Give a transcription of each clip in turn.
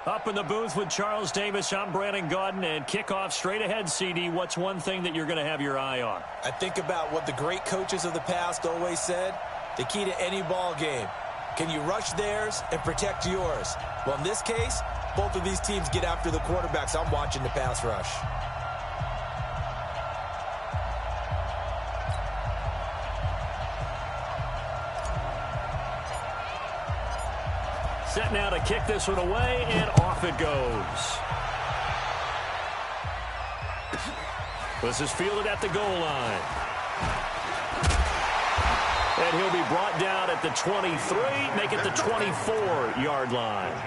Up in the booth with Charles Davis, I'm Brandon Gaudin, and kickoff straight ahead, CD. What's one thing that you're going to have your eye on? I think about what the great coaches of the past always said. The key to any ball game. Can you rush theirs and protect yours? Well, in this case, both of these teams get after the quarterbacks. I'm watching the pass rush. Set now to kick this one away, and off it goes. This is fielded at the goal line. And he'll be brought down at the 23, make it the 24-yard line.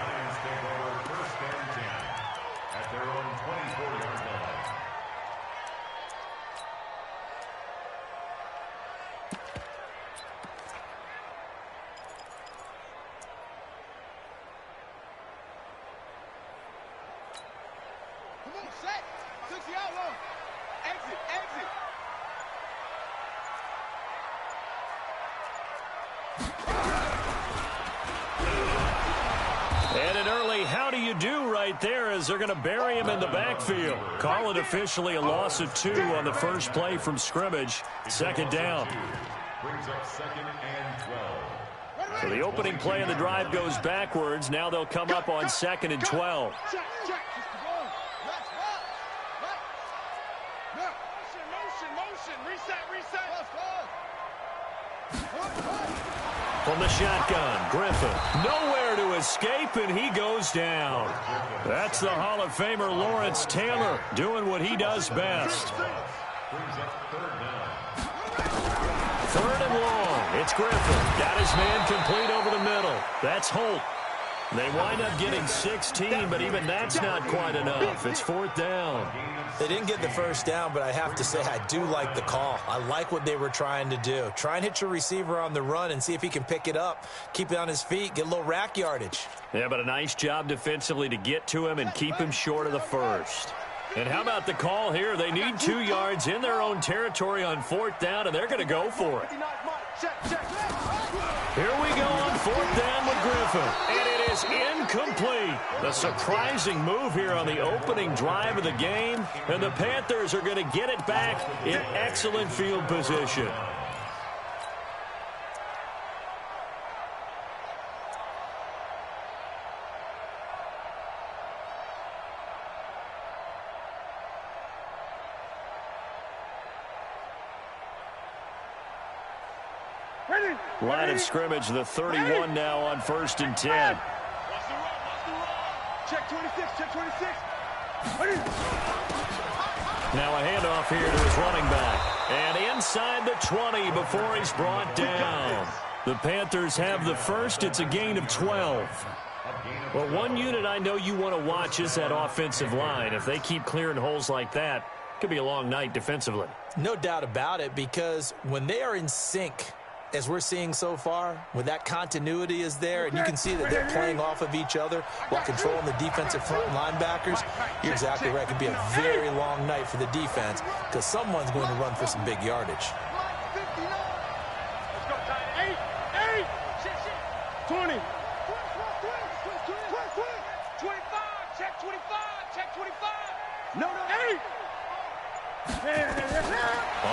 And an early how do you do right there as they're going to bury him in the backfield. Call it officially a loss of 2 on the first play from scrimmage. Second down. So the opening play of the drive goes backwards. Now they'll come up on 2nd and 12. From the shotgun, Griffin. Nowhere to escape, and he goes down. That's the Hall of Famer Lawrence Taylor doing what he does best. 3rd and long. It's Griffin. Got his man complete over the middle. That's Holt. They wind up getting 16, but even that's not quite enough. It's 4th down. They didn't get the first down, but I have to say I do like the call. I like what they were trying to do. Try and hit your receiver on the run and see if he can pick it up. Keep it on his feet, get a little rack yardage. Yeah, but a nice job defensively to get to him and keep him short of the first. And how about the call here? They need 2 yards in their own territory on 4th down, and they're going to go for it. Here we go on 4th down with Griffin. And it is incomplete. A surprising move here on the opening drive of the game. And the Panthers are going to get it back in excellent field position. Line of scrimmage, the 31 now on 1st and 10. Check 26, check 26. Now a handoff here to his running back. And inside the 20 before he's brought down. The Panthers have the first. It's a gain of 12. Well, one unit I know you want to watch is that offensive line. If they keep clearing holes like that, it could be a long night defensively. No doubt about it, because when they are in sync, as we're seeing so far, when that continuity is there and you can see that they're playing off of each other while controlling the defensive front linebackers, you're exactly right. It could be a very long night for the defense because someone's going to run for some big yardage. Let's go, 8, 20. 25, check 25, check 25. No, 8.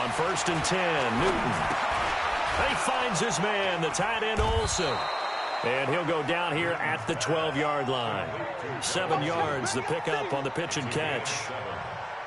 On 1st and 10, Newton. He finds his man, the tight end Olsen. And he'll go down here at the 12-yard line. 7 yards, the pickup on the pitch and catch.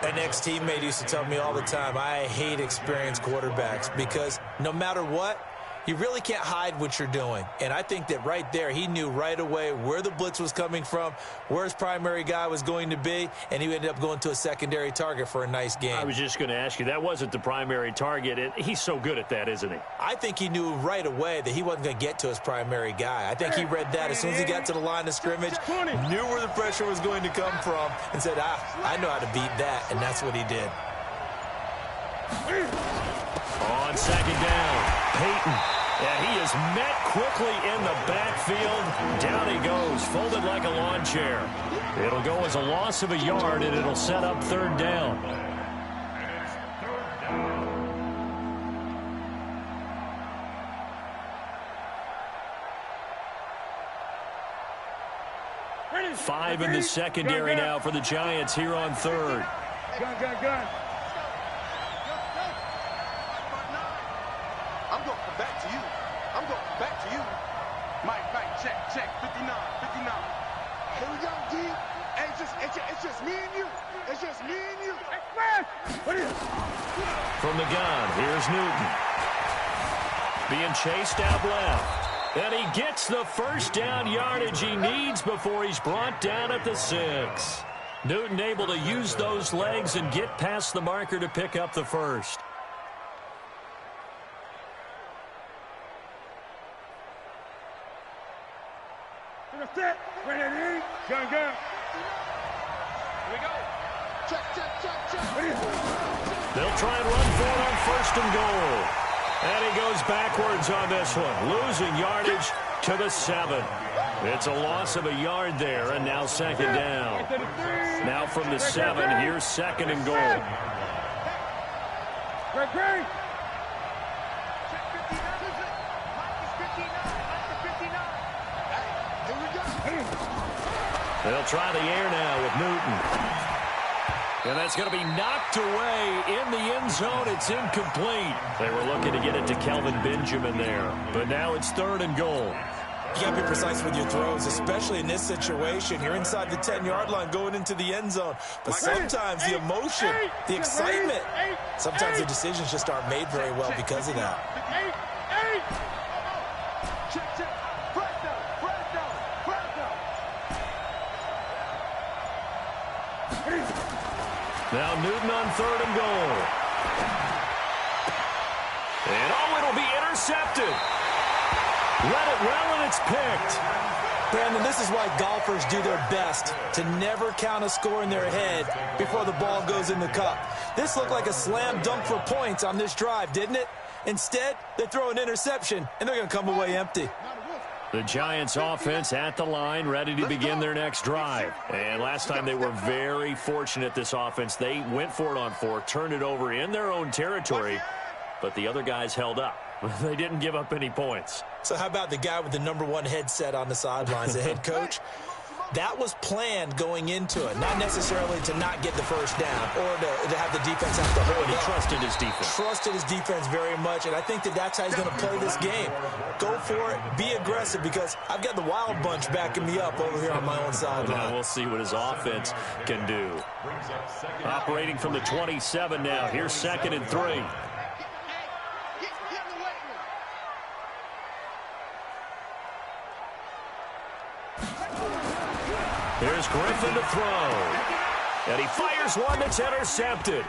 An ex-teammate used to tell me all the time, I hate experienced quarterbacks because no matter what, you really can't hide what you're doing. And I think that right there, he knew right away where the blitz was coming from, where his primary guy was going to be, and he ended up going to a secondary target for a nice game. I was just going to ask you, that wasn't the primary target. He's so good at that, isn't he? I think he knew right away that he wasn't going to get to his primary guy. I think he read that as soon as he got to the line of scrimmage, knew where the pressure was going to come from, and said, I know how to beat that, and that's what he did. On 2nd down, Peyton. And he is met quickly in the backfield. Down he goes, folded like a lawn chair. It'll go as a loss of a yard, and it'll set up 3rd down. 5 in the secondary now for the Giants here on third. Gun. I'm going to come back to you. Mike, check. 59. Here we go, D. Hey, it's just me and you. From the gun, here's Newton. Being chased out left. And he gets the first down yardage he needs before he's brought down at the 6. Newton able to use those legs and get past the marker to pick up the first. Gun. Here we go. Check. They'll try and run for it on 1st and goal. And he goes backwards on this one, losing yardage to the 7. It's a loss of a yard there, and now 2nd down. Now from the 7, here's 2nd and goal. Great. They'll try the air now with Newton. And that's going to be knocked away in the end zone. It's incomplete. They were looking to get it to Kelvin Benjamin there. But now it's 3rd and goal. You got to be precise with your throws, especially in this situation. You're inside the 10-yard line going into the end zone. But sometimes the emotion, the excitement, sometimes the decisions just aren't made very well because of that. Check. Now Newton on 3rd and goal. And it'll be intercepted. Let it well, and it's picked. Brandon, this is why golfers do their best to never count a score in their head before the ball goes in the cup. This looked like a slam dunk for points on this drive, didn't it? Instead, they throw an interception, and they're going to come away empty. The Giants offense at the line, ready to begin their next drive. And last time they were very fortunate, this offense. They went for it on 4, turned it over in their own territory, but the other guys held up. They didn't give up any points. So how about the guy with the #1 headset on the sidelines, the head coach? That was planned going into it, not necessarily to not get the first down or to have the defense have to hold He up. trusted his defense. Trusted his defense very much, and I think that's how he's going to play this game. Go for it, be aggressive, because I've got the wild bunch backing me up over here on my own sideline. Now we'll see what his offense can do. Operating from the 27 now. Here's 2nd and 3. Here's Griffin to throw. And he fires one that's intercepted.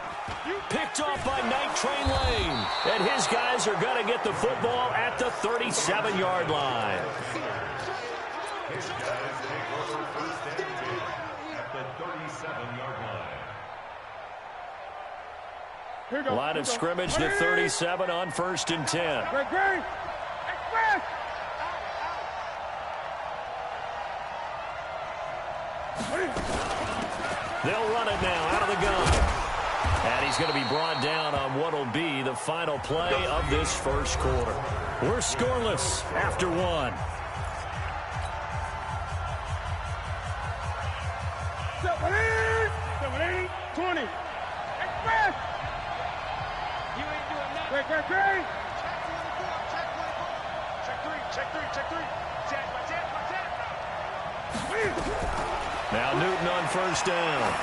Picked off by Night Train Lane. And his guys are going to get the football at the 37-yard line. Line of scrimmage to 37 on 1st and 10. Great. They'll run it now out of the gun. And he's going to be brought down on what will be the final play of this first quarter. We're scoreless after 1. 20. Express. You ain't doing nothing. Great. Check 3. Check. Now Newton on 1st down.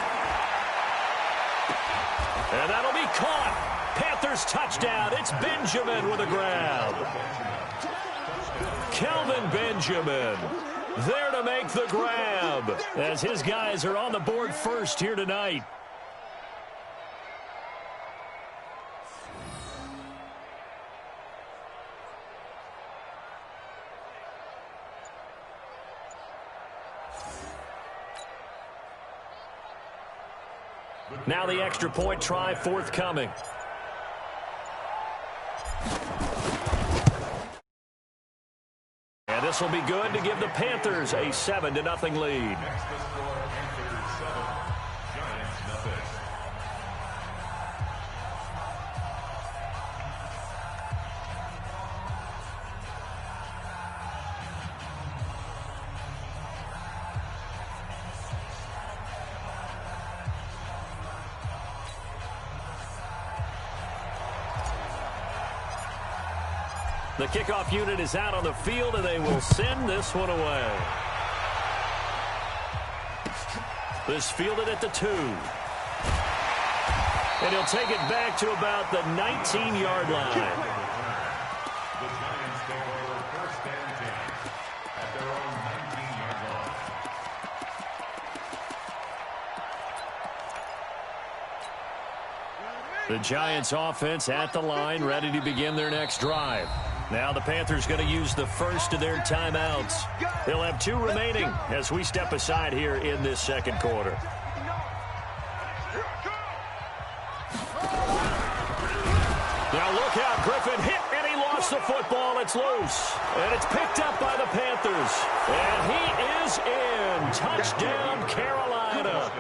And that'll be caught. Panthers touchdown. It's Benjamin with a grab. Kelvin Benjamin there to make the grab as his guys are on the board first here tonight. Now the extra point try forthcoming. And this will be good to give the Panthers a 7-0 lead. The kickoff unit is out on the field, and they will send this one away. This fielded at the 2. And he'll take it back to about the 19-yard line. The Giants take over first and 10 at their own 19-yard line. The Giants offense at the line, ready to begin their next drive. Now the Panthers going to use the first of their timeouts. They'll have 2 remaining as we step aside here in this second quarter. Now look out, Griffin hit, and he lost the football. It's loose, and it's picked up by the Panthers. And he is in. Touchdown, Carolina.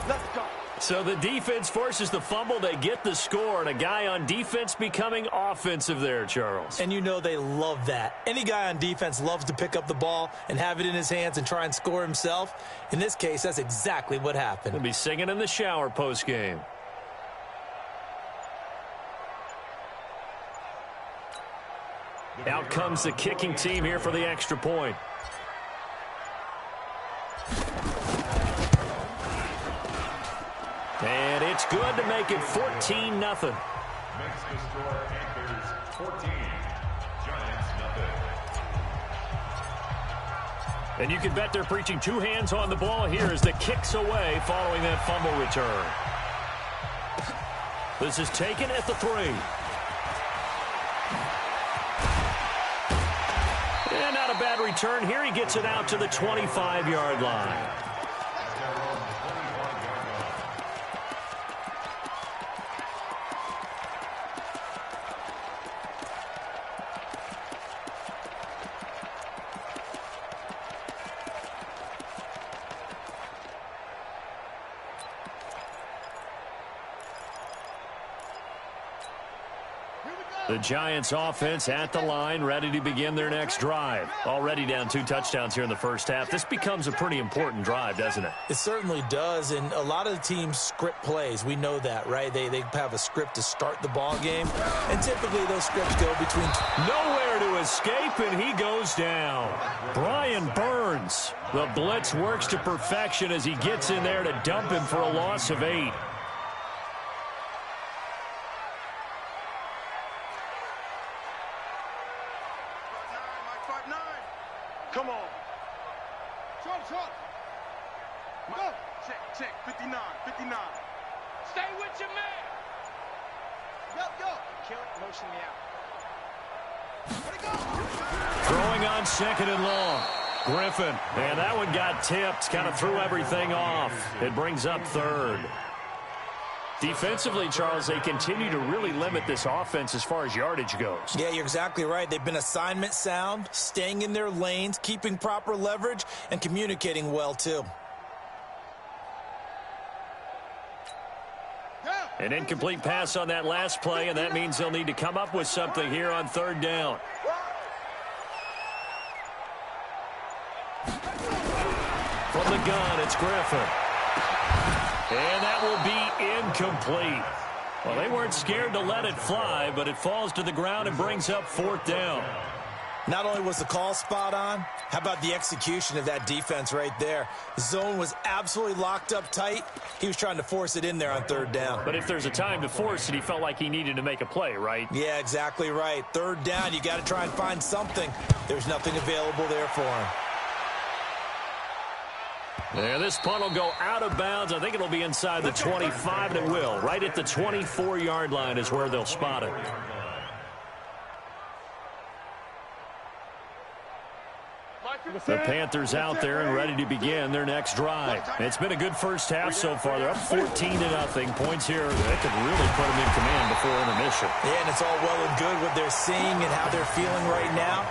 Let's go. So the defense forces the fumble. They get the score, and a guy on defense becoming offensive there, Charles. And you know they love that. Any guy on defense loves to pick up the ball and have it in his hands and try and score himself. In this case, that's exactly what happened. He'll be singing in the shower post-game. Out comes the kicking team here for the extra point. And it's good to make it 14-0. Makes the score Panthers 14, Giants nothing. And you can bet they're preaching 2 hands on the ball here as the kick's away following that fumble return. This is taken at the 3. And not a bad return here. He gets it out to the 25-yard line. The Giants offense at the line, ready to begin their next drive. Already down 2 touchdowns here in the first half. This becomes a pretty important drive, doesn't it? It certainly does, and a lot of the teams script plays. We know that, right? They have a script to start the ball game, and typically those scripts go between... Nowhere to escape, and he goes down. Brian Burns. The blitz works to perfection as he gets in there to dump him for a loss of 8. Come on. Short. Go. Check. 59. Stay with your man. Go. Kill it. Motion me out. Where'd it go? Throwing on 2nd and long. Griffin. And that one got tipped. Kind of threw everything off. It brings up 3rd. Defensively, Charles, they continue to really limit this offense as far as yardage goes. Yeah, you're exactly right. They've been assignment sound, staying in their lanes, keeping proper leverage, and communicating well, too. An incomplete pass on that last play, and that means they'll need to come up with something here on 3rd down. From the gun, it's Griffin. And that will be incomplete. Well, they weren't scared to let it fly, but it falls to the ground and brings up 4th down. Not only was the call spot on, how about the execution of that defense right there? The zone was absolutely locked up tight. He was trying to force it in there on 3rd down. But if there's a time to force it, he felt like he needed to make a play, right? Yeah, exactly right. 3rd down, you got to try and find something. There's nothing available there for him. Yeah, this punt will go out of bounds. I think it'll be inside the 25, and it will. Right at the 24-yard line is where they'll spot it. The Panthers out there and ready to begin their next drive. It's been a good first half so far. They're up 14-0. Points here that could really put them in command before intermission. Yeah, and it's all well and good what they're seeing and how they're feeling right now.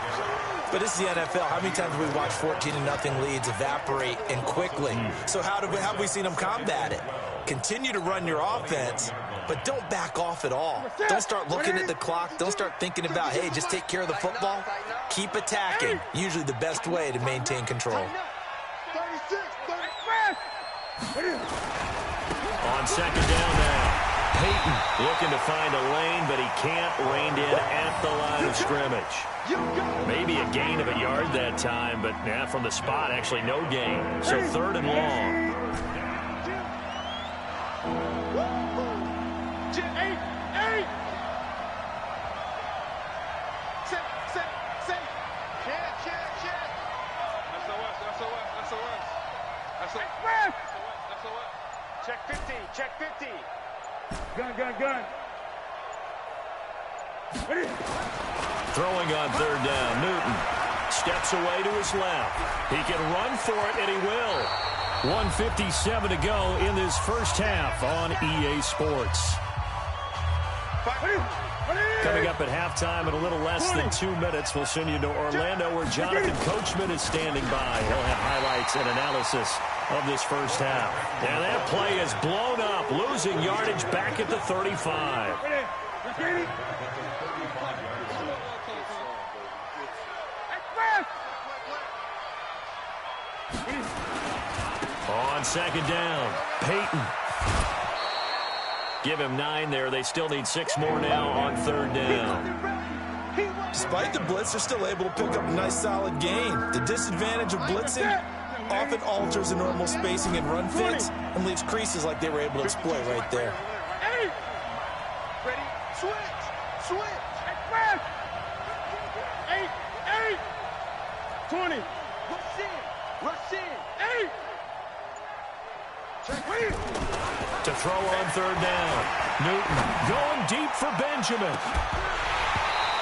But it's the NFL. How many times have we watched 14-0 leads evaporate and quickly? So how have we seen them combat it? Continue to run your offense, but don't back off at all. Don't start looking at the clock. Don't start thinking about, hey, just take care of the football. Keep attacking. Usually the best way to maintain control. 36. On 2nd down now. Peyton looking to find a lane, but he can't. Reined in at the line of scrimmage. Maybe a gain of a yard that time, but yeah, from the spot, actually no gain. So 3rd and long. Check 50, check 50. Gun. Ready? Throwing on 3rd down, Newton steps away to his left. He can run for it, and he will. 1:57 to go in this first half on EA Sports. Coming up at halftime in a little less than 2 minutes, we'll send you to Orlando where Jonathan Coachman is standing by. He'll have highlights and analysis of this first half. And that play is blown up, losing yardage back at the 35. On 2nd down, Peyton. Give him 9 there. They still need 6 more now on 3rd down. Despite the blitz, they're still able to pick up a nice, solid gain. The disadvantage of blitzing often alters the normal spacing and run fits and leaves creases like they were able to exploit right there. Ready? Switch. 8. 20. Rush in. 8. To throw on 3rd down. Newton going deep for Benjamin.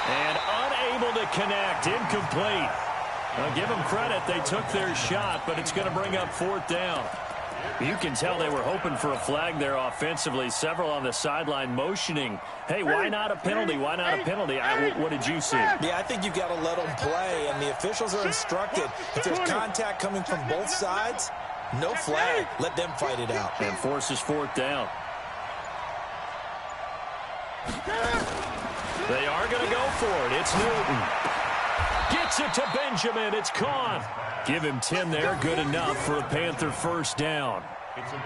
And unable to connect. Incomplete. Now, give them credit. They took their shot, but it's going to bring up 4th down. You can tell they were hoping for a flag there offensively. Several on the sideline motioning. Hey, why not a penalty? Why not a penalty? What did you see? Yeah, I think you've got to let them play, and the officials are instructed. If there's contact coming from both sides, no flag. Let them fight it out. And forces 4th down. They are going to go for it. It's Newton. Gets it to Benjamin. It's caught. Give him 10 there. Good enough for a Panther 1st down.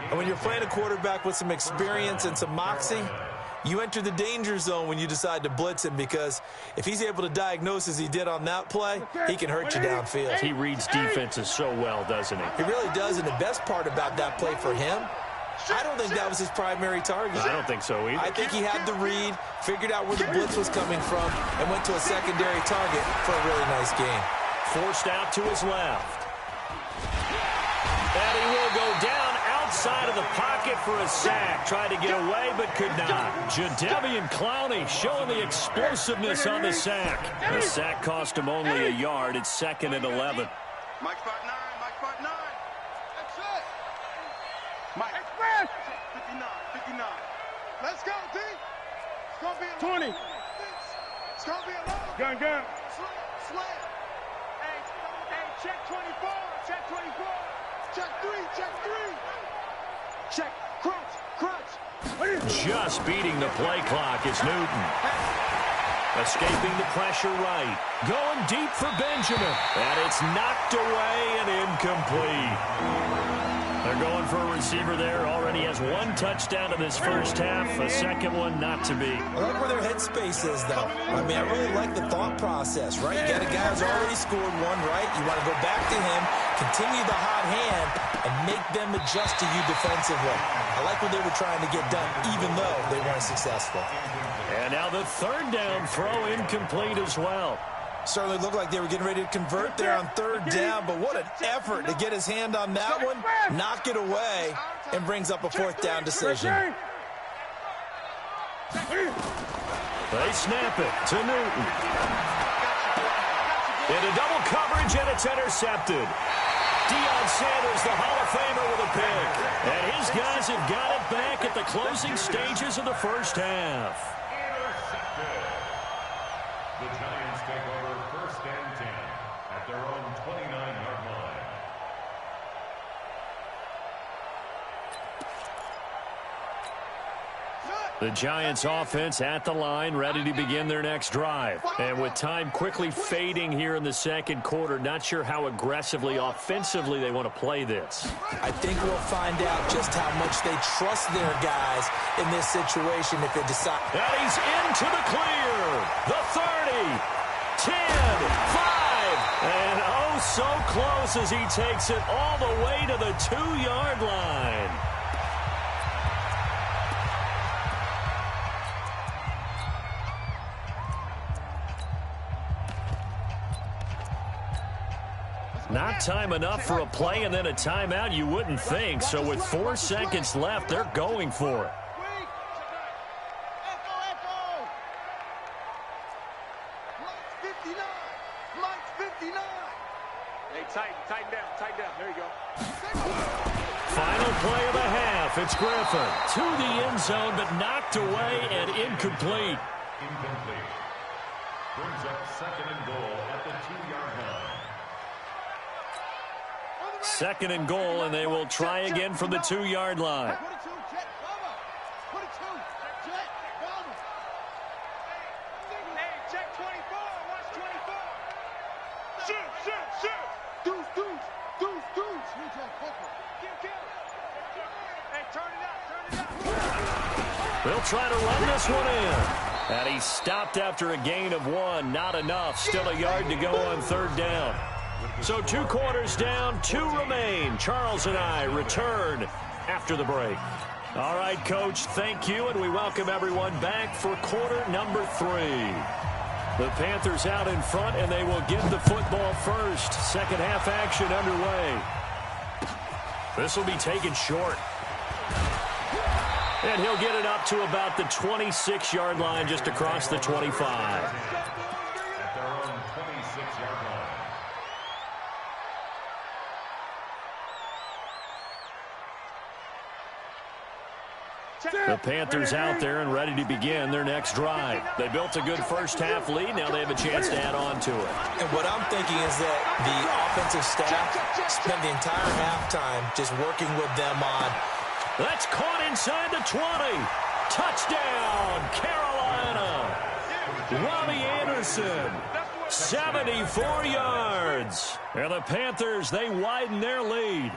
And when you're playing a quarterback with some experience and some moxie, you enter the danger zone when you decide to blitz him, because if he's able to diagnose as he did on that play, he can hurt you downfield. He reads defenses so well, doesn't he? He really does, and the best part about that play for him, I don't think that was his primary target. I don't think so either. I think he had the read, figured out where the blitz was coming from, and went to a secondary target for a really nice gain. Forced out to his left. And he will go down outside of the pocket for a sack. Tried to get away, but could not. Jadeveon Clowney showing the explosiveness on the sack. The sack cost him only a yard. It's 2nd and 11. Mike spot 9. That's it. Mike. 59. Let's go, D. It's going to be a 20. It's going to be a long. Gun. Slam. Hey, check 24. Check 24. Check 3. Check. Crunch. Just beating the play clock is Newton. Escaping the pressure right. Going deep for Benjamin. And it's knocked away and incomplete. They're going for a receiver there. Already has 1 touchdown in this first half. A second one not to be. I like where their headspace is, though. I mean, I really like the thought process, right? You got a guy who's already scored 1, right? You want to go back to him, continue the hot hand, and make them adjust to you defensively. I like what they were trying to get done, even though they weren't successful. And now the 3rd down throw incomplete as well. Certainly looked like they were getting ready to convert there on 3rd down, but what an effort to get his hand on that one, knock it away, and brings up a 4th down decision. They snap it to Newton. Into double coverage, and it's intercepted. Deion Sanders, the Hall of Famer, with a pick. And his guys have got it back at the closing stages of the first half. The Giants take over 1st and 10 at their own 29-yard line. Good. The Giants offense at the line, ready to begin their next drive. And with time quickly fading here in the second quarter, not sure how aggressively, offensively they want to play this. I think we'll find out just how much they trust their guys in this situation if they decide. And he's into the clear. The 30, 10, 5, and oh so close as he takes it all the way to the 2-yard line. Not time enough for a play and then a timeout, you wouldn't think. So with 4 seconds left, they're going for it. Hey, tighten down. There you go. Final play of the half. It's Griffin to the end zone, but knocked away and incomplete. Incomplete. Brings up 2nd and goal at the 2-yard line. 2nd and goal, and they will try again from the 2-yard line. Hey, check 24. Watch 24. Shoot. Deuce. Hey, turn it out. They'll try to run this one in. And he's stopped after a gain of 1. Not enough. Still a yard to go on 3rd down. So 2 quarters down, 2 remain. Charles and I return after the break. All right, Coach, thank you, and we welcome everyone back for quarter number 3. The Panthers out in front, and they will get the football first. Second half action underway. This will be taken short. And he'll get it up to about the 26-yard line, just across the 25. At their own 26-yard line. The Panthers out there and ready to begin their next drive. They built a good first half lead. Now they have a chance to add on to it. And what I'm thinking is that the offensive staff spent the entire halftime just working with them on. That's caught inside the 20. Touchdown, Carolina. Robbie Anderson, 74 yards. And the Panthers, they widen their lead.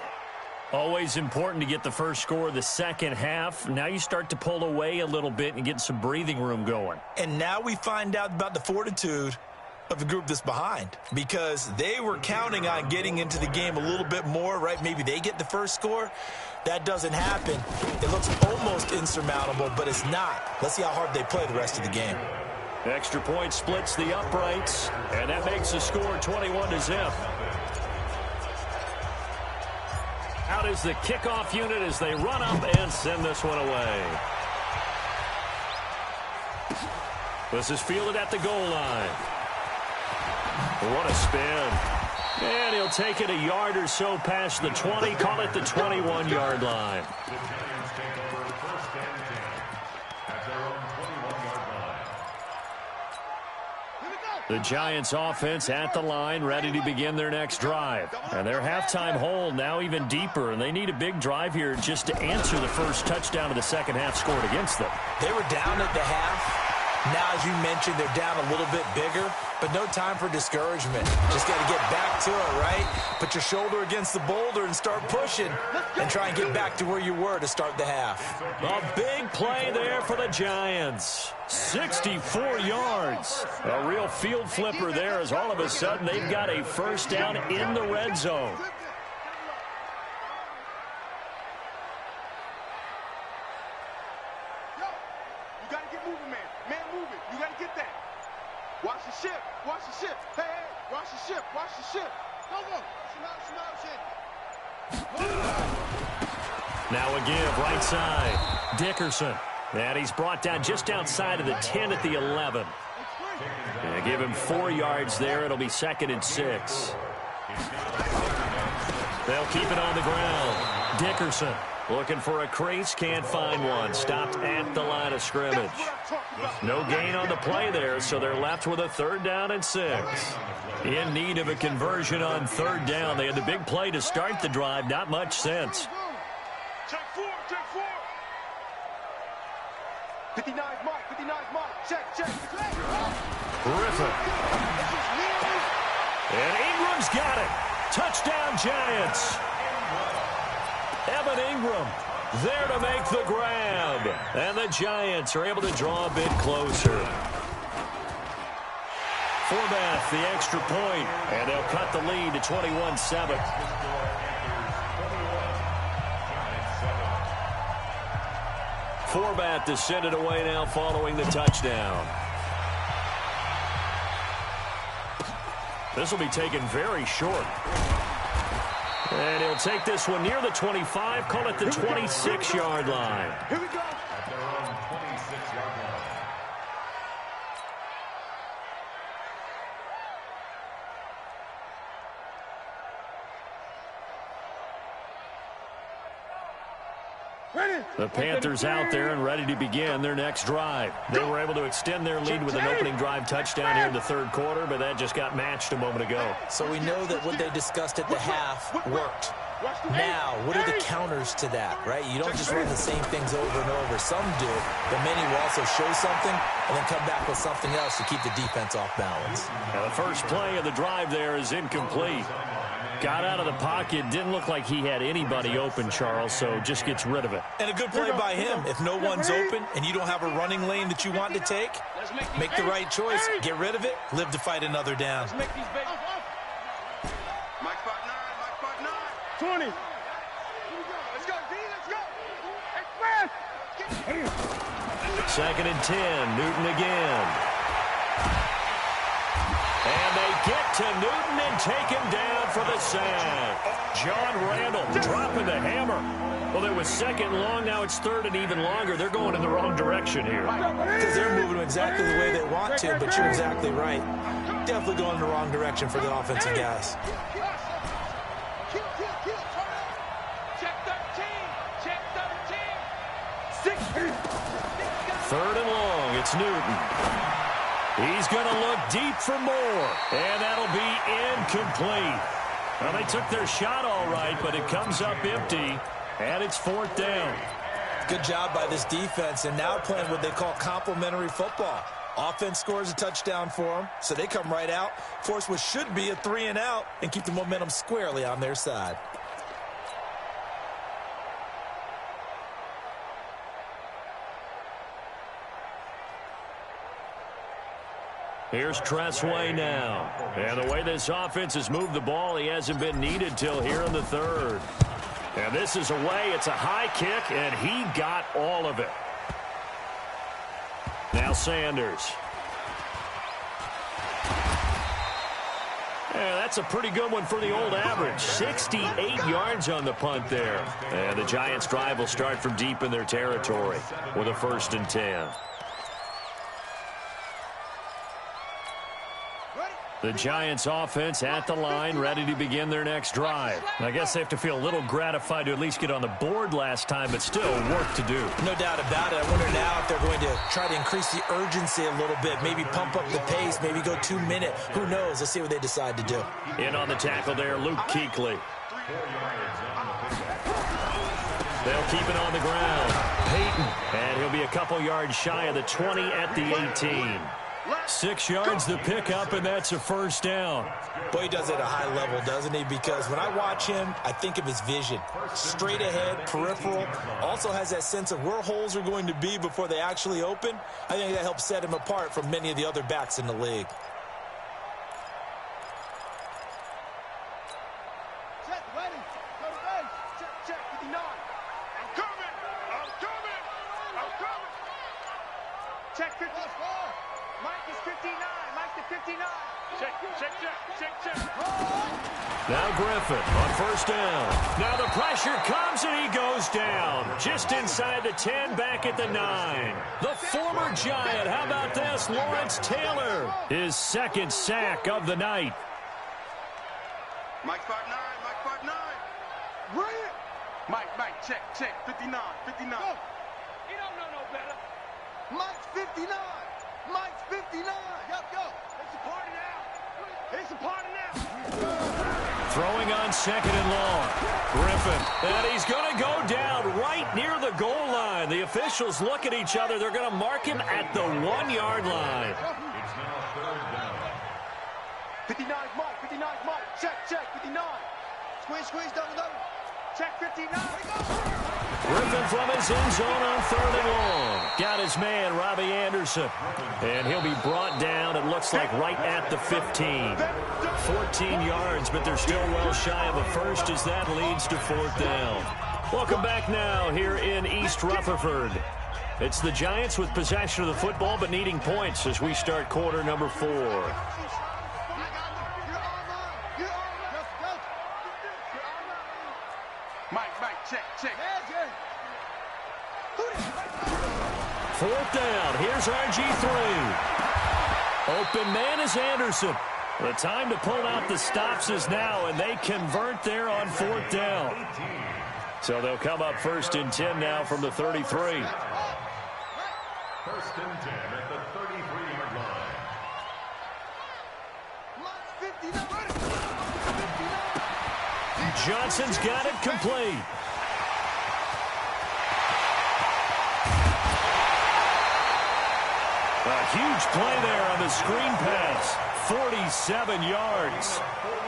Always important to get the first score of the second half. Now you start to pull away a little bit and get some breathing room going. And now we find out about the fortitude of the group that's behind, because they were counting on getting into the game a little bit more, right? Maybe they get the first score. That doesn't happen. It looks almost insurmountable, but it's not. Let's see how hard they play the rest of the game. Extra point splits the uprights, and that makes the score 21-0. Out is the kickoff unit as they run up and send this one away. This is fielded at the goal line. What a spin. And he'll take it a yard or so past the 20, call it the 21-yard line. The Giants take over 1st and 10 at their own 21-yard line. The Giants offense at the line, ready to begin their next drive. And their halftime hole now even deeper, and they need a big drive here just to answer the first touchdown of the second half scored against them. They were down at the half. Now, as you mentioned, they're down a little bit bigger, but no time for discouragement. Just got to get back to it, right? Put your shoulder against the boulder and start pushing and try and get back to where you were to start the half. A big play there for the Giants. 64 yards. A real field flipper there as all of a sudden they've got a first down in the red zone. You got to get moving, man. Man moving. You got to get that. Watch the ship. Watch the ship. Hey, watch the ship. Watch the ship. Go. Now a give, right side. Dickerson. And he's brought down just outside of the 10 at the 11. And give him 4 yards there. It'll be 2nd and 6. They'll keep it on the ground. Dickerson looking for a crease, can't find one. Stopped at the line of scrimmage. No gain on the play there, so they're left with a 3rd down and 6. In need of a conversion on 3rd down. They had the big play to start the drive. Not much sense. Check 4. 59 Mike, 59 Mike. Check. Griffin. And Ingram's got it. Touchdown, Giants. Evan Ingram there to make the grab. And the Giants are able to draw a bit closer. Forbath, the extra point, and they'll cut the lead to 21-7. Forbath to send it away now following the touchdown. This will be taken very short. And he'll take this one near the 25, call it the 26-yard line. Here we go. At their own 26-yard line. The Panthers out there and ready to begin their next drive. They were able to extend their lead with an opening drive touchdown here in the third quarter, but that just got matched a moment ago. So we know that what they discussed at the half worked. Now, what are the counters to that, right? You don't just run the same things over and over. Some do, but many will also show something and then come back with something else to keep the defense off balance. Now, the first play of the drive there is incomplete. Got out of the pocket, didn't look like he had anybody open, Charles, so just gets rid of it. And a good play by him. If no one's open and you don't have a running lane that you want to take, make the right choice. Get rid of it. Live to fight another down. Mike 5-9, Mike 5-9. 20. Let's go, D, let's go. Second and 10, Newton again. And they get to Newton and take him down for the sack. John Randall dropping the hammer. Well, there was second and long. Now it's third and even longer. They're going in the wrong direction here. Because they're moving exactly the way they want to, but you're exactly right. Definitely going in the wrong direction for the offensive guys. Check 13. Check 13. 6. Third and long. It's Newton. He's going to look deep for more, and that'll be incomplete. Well, they took their shot all right, but it comes up empty, and it's fourth down. Good job by this defense, and now playing what they call complementary football. Offense scores a touchdown for them, so they come right out, force what should be a 3-and-out, and keep the momentum squarely on their side. Here's Tressway now. And the way this offense has moved the ball, he hasn't been needed till here in the third. And this is away. It's a high kick, and he got all of it. Now Sanders. Yeah, that's a pretty good one for the old average. 68 yards on the punt there. And the Giants' drive will start from deep in their territory with a 1st and 10. The Giants offense at the line, ready to begin their next drive. I guess they have to feel a little gratified to at least get on the board last time, but still work to do. No doubt about it. I wonder now if they're going to try to increase the urgency a little bit, maybe pump up the pace, maybe go 2-minute. Who knows? Let's see what they decide to do. In on the tackle there, Luke Kuechly. They'll keep it on the ground. Peyton, and he'll be a couple yards shy of the 20 at the 18. 6 yards the pickup, and that's a 1st down. Boy, he does it at a high level, doesn't he? Because when I watch him, I think of his vision. Straight ahead, peripheral. Also has that sense of where holes are going to be before they actually open. I think that helps set him apart from many of the other backs in the league. Check, ready. Go to base. Check, 59. I'm coming. Check 50. Mike is 59. Mike's at 59. Check. Now Griffin on 1st down. Now the pressure comes, and he goes down. Just inside the 10, back at the 9. The former Giant, how about this? Lawrence Taylor, his 2nd sack of the night. Mike 5-9. Bring it. Mike, check. 59. Go. He don't know no better. Mike's 59. Mike's 59. Go. It's a party now. Throwing on 2nd and long. Griffin, and he's going to go down right near the goal line. The officials look at each other. They're going to mark him at the 1-yard line. It's now third down. 59 Mike, 59 Mike. Check, 59. Squeeze, double. Check 59. Griffin from his end zone on 3rd and long. Got his man, Robbie Anderson. And he'll be brought down, it looks like, right at the 15. 14 yards, but they're still well shy of a first as that leads to 4th down. Welcome back now here in East Rutherford. It's the Giants with possession of the football but needing points as we start quarter number 4. Mike, check. 4th down. Here's RG3. Open man is Anderson. The time to pull out the stops is now, and they convert there on 4th down. So they'll come up 1st and 10 now from the 33. 1st and 10 at the 33-yard line. Johnson's got it complete. A huge play there on the screen pass. 47 yards.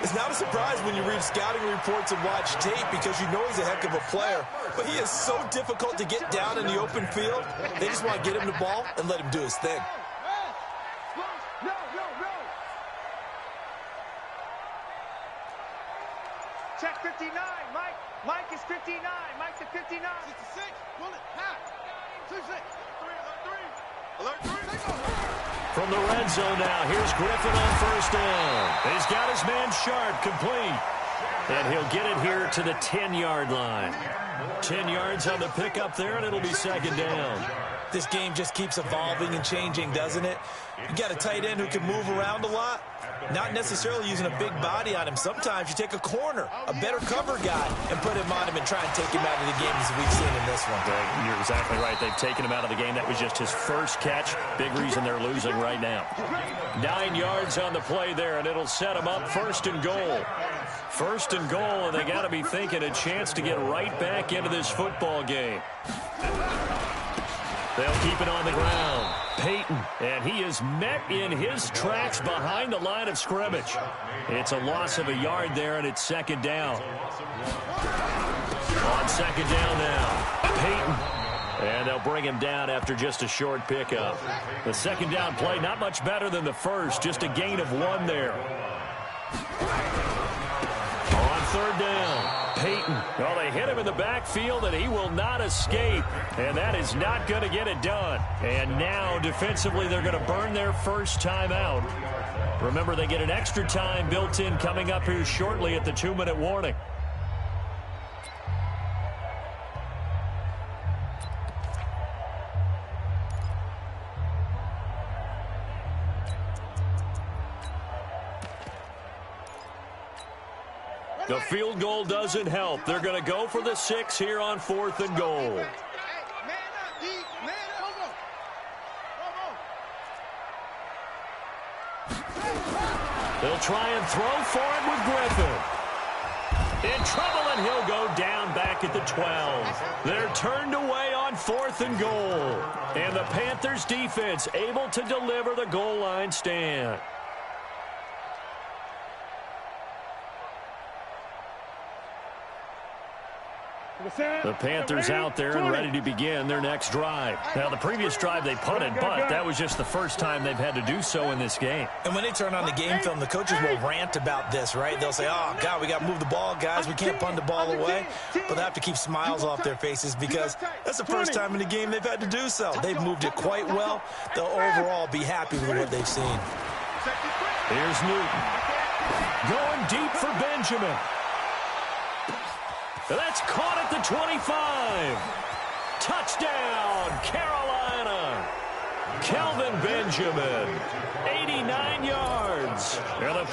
It's not a surprise when you read scouting reports and watch tape because you know he's a heck of a player. But he is so difficult to get down in the open field. They just want to get him the ball and let him do his thing. No. Check 59, Mike. Mike is 59. Mike's at 59. 66. Pull it. Half. 66. Alert 3. From the red zone now, here's Griffin on 1st down. He's got his man Sharp complete. And he'll get it here to the 10-yard line. 10 yards on the pickup there, and it'll be 2nd down. This game just keeps evolving and changing, doesn't it? You got a tight end who can move around a lot. Not necessarily using a big body on him. Sometimes you take a corner, a better cover guy, and put him on him and try and take him out of the game as we've seen in this one. You're exactly right. They've taken him out of the game. That was just his first catch. Big reason they're losing right now. 9 yards on the play there, and it'll set them up 1st and goal. 1st and goal, and they got to be thinking a chance to get right back into this football game. They'll keep it on the ground. Peyton, and he is met in his tracks behind the line of scrimmage. It's a loss of a yard there, and it's 2nd down. On 2nd down now, Peyton. And they'll bring him down after just a short pickup. The 2nd down play, not much better than the first, just a gain of 1 there. On 3rd down. Peyton. Well, they hit him in the backfield, and he will not escape. And that is not going to get it done. And now, defensively, they're going to burn their first time out. Remember, they get an extra time built in coming up here shortly at the 2-minute warning. The field goal doesn't help. They're going to go for the 6 here on 4th and goal. They'll try and throw for it with Griffin. In trouble, and he'll go down back at the 12. They're turned away on 4th and goal. And the Panthers defense able to deliver the goal line stand. The Panthers out there and ready to begin their next drive. Now, the previous drive they punted, but that was just the first time they've had to do so in this game. And when they turn on the game film, the coaches will rant about this, right? They'll say, oh, God, we got to move the ball, guys. We can't punt the ball away. But they have to keep smiles off their faces because that's the first time in the game they've had to do so. They've moved it quite well. They'll overall be happy with what they've seen. Here's Newton. Going deep for Benjamin. That's caught at the 25. Touchdown, Carolina. Kelvin Benjamin, 89 yards. And the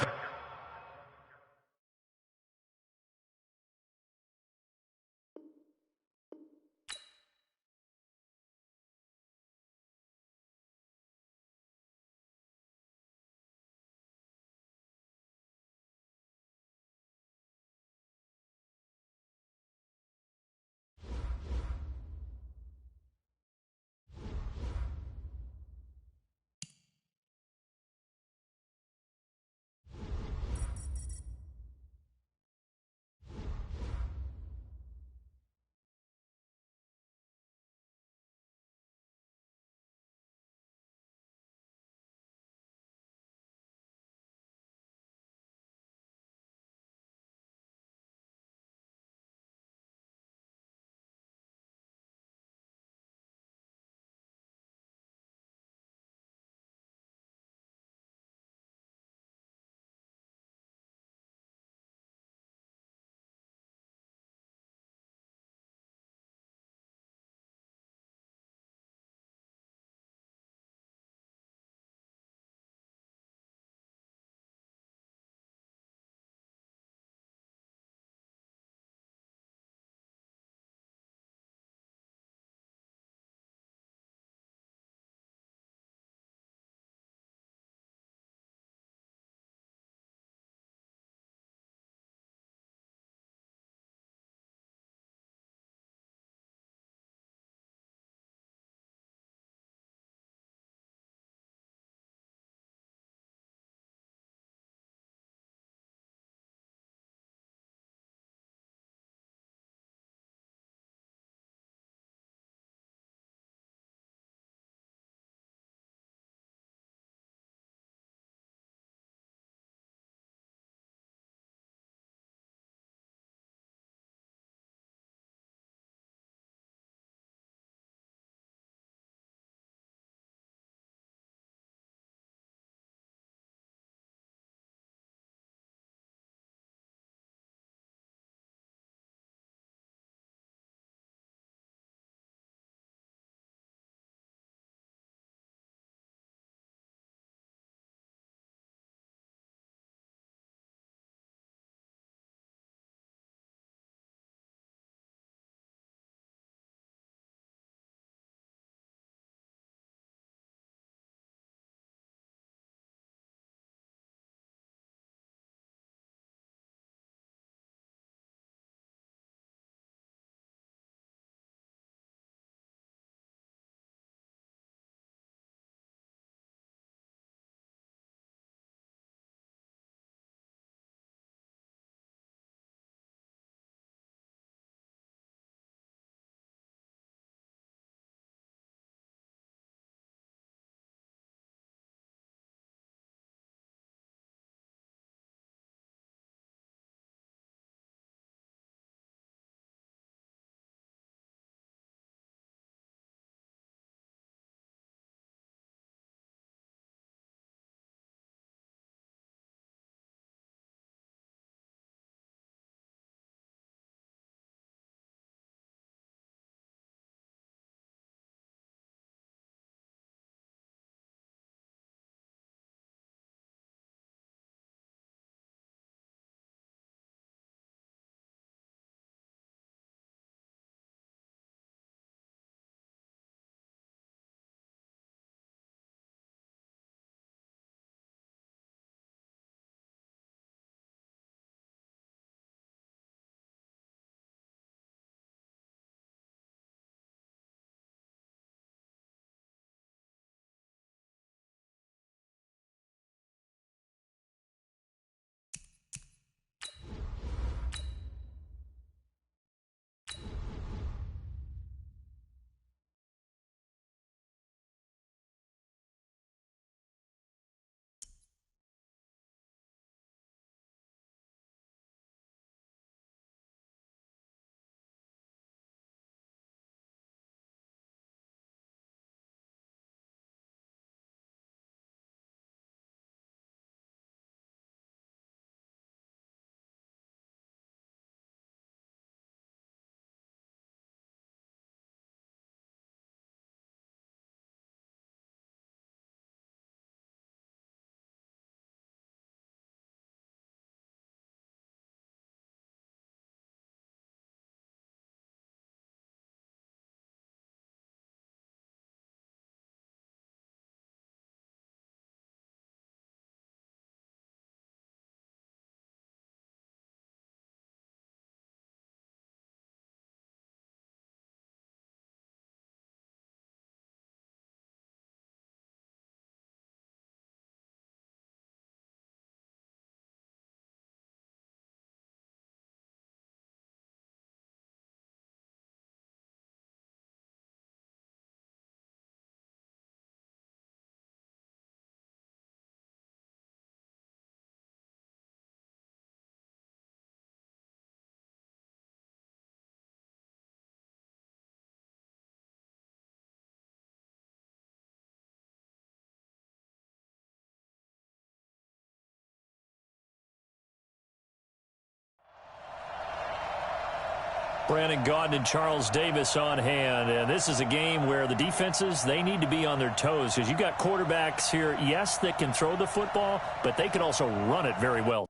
Brandon Gaudin and Charles Davis on hand. And this is a game where the defenses, they need to be on their toes because you've got quarterbacks here, yes, that can throw the football, but they can also run it very well.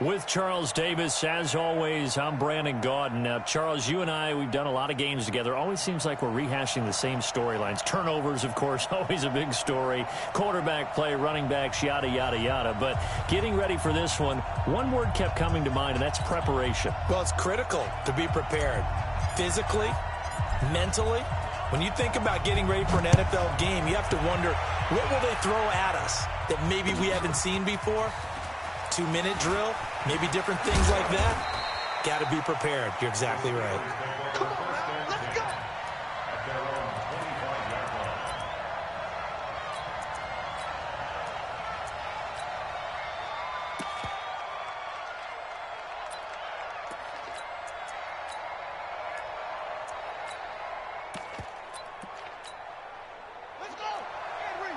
With Charles Davis, as always, I'm Brandon Gaudin. Now, Charles, you and I, we've done a lot of games together. Always seems like we're rehashing the same storylines. Turnovers, of course, always a big story. Quarterback play, running backs, yada, yada, yada. But getting ready for this one word kept coming to mind, and that's preparation. Well, it's critical to be prepared. Physically, mentally. When you think about getting ready for an NFL game, you have to wonder, what will they throw at us that maybe we haven't seen before? 2-minute drill, maybe different things like that. Got to be prepared. You're exactly right. Come on, man. Let's go. At their own 25-yard line. Let's go. Henry.